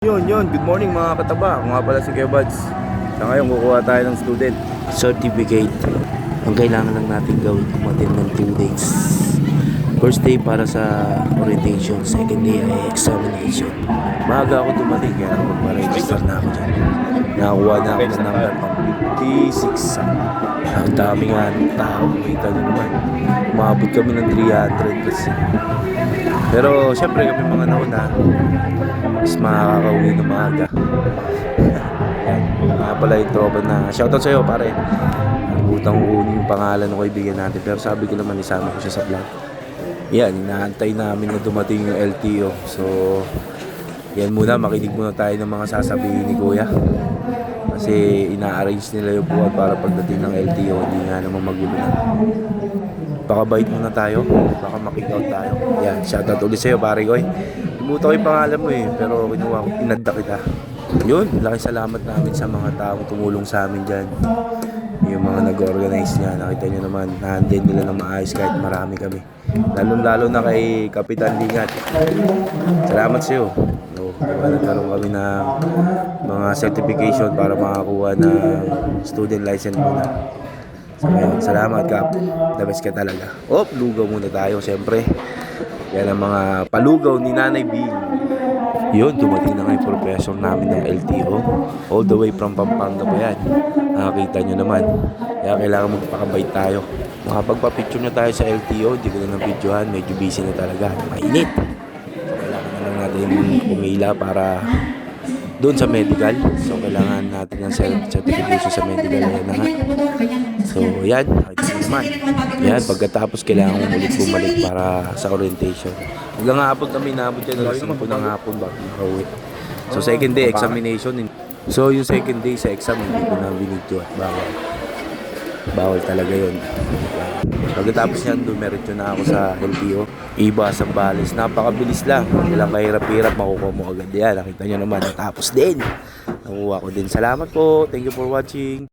Yun, good morning mga kataba. Ako nga pala si Kebads. Sa ngayon kukuha tayo ng student certificate. Ang kailangan lang natin gawin, umattend ng 2 days. First day para sa orientation, second day ay examination. Maaga ako dumating kaya magpa-register na ako dyan. Nakakuha na ako ng number 56. Ang dami nga ng tao, kita nyo naman. Umabot kami ng 300 kasi. Pero syempre kami mga nauna, mas makakauwi na maaga. Yan, nga pala yung tropa na shoutout sa'yo pare. Nagutang ko yung pangalan ng kaibigan natin, pero sabi ko naman isama ko siya sa vlog. Yan, inaantay namin na dumating yung LTO. So yan muna, makinig muna tayo ng mga sasabihin ni Kuya. Kasi ina-arrange nila yung buwan para pagdating ng LTO, hindi nga naman magulo na. Pakabait muna tayo, baka makick-out tayo. Yan, shoutout ulit sa'yo pare ko. Limutan ko yung pangalan mo pero kinuha ko, inadda kita. Yun, laking salamat namin sa mga taong tumulong sa amin dyan. Yung mga nag-organize niya, nakita nyo naman, na-handle nila ng maayos kahit marami kami. Lalo na kay Kapitan Lingat. Salamat sa'yo. Nagkaroon kami ng mga certification para makakuha ng student license muna. So ayun, salamat Kap. The best ka talaga. Lugaw muna tayo siyempre. Yan ang mga palugaw ni Nanay Bing. Yun, dumating na nga yung professor namin ng LTO. All the way from Pampanga pa yan. Nakakita nyo naman. Kaya kailangan magpakabait tayo. Makapagpa-picture na tayo sa LTO. Hindi ko na videohan. Medyo busy na talaga. Mainit. Kailangan na lang natin umila para doon sa medical. So kailangan natin ng certification sa medical. Yan na nga. So yan, naman. Yan, pagkatapos kailangan mo ulit bumalik para sa orientation. Hanggang hapon kami naabot yan. Alas 5 ng hapon bago makauwi. So second day, examination. So yung second day sa exam, hindi ko na binidyo at bawal talaga yun. Pagkatapos yan, dumiretso na ako sa LTO. Iba sa Bales, napakabilis lang. Walang kahirap-hirap, makukuha mo agad yan. Nakita nyo naman, natapos din. Nakuha ko din. Salamat po. Thank you for watching.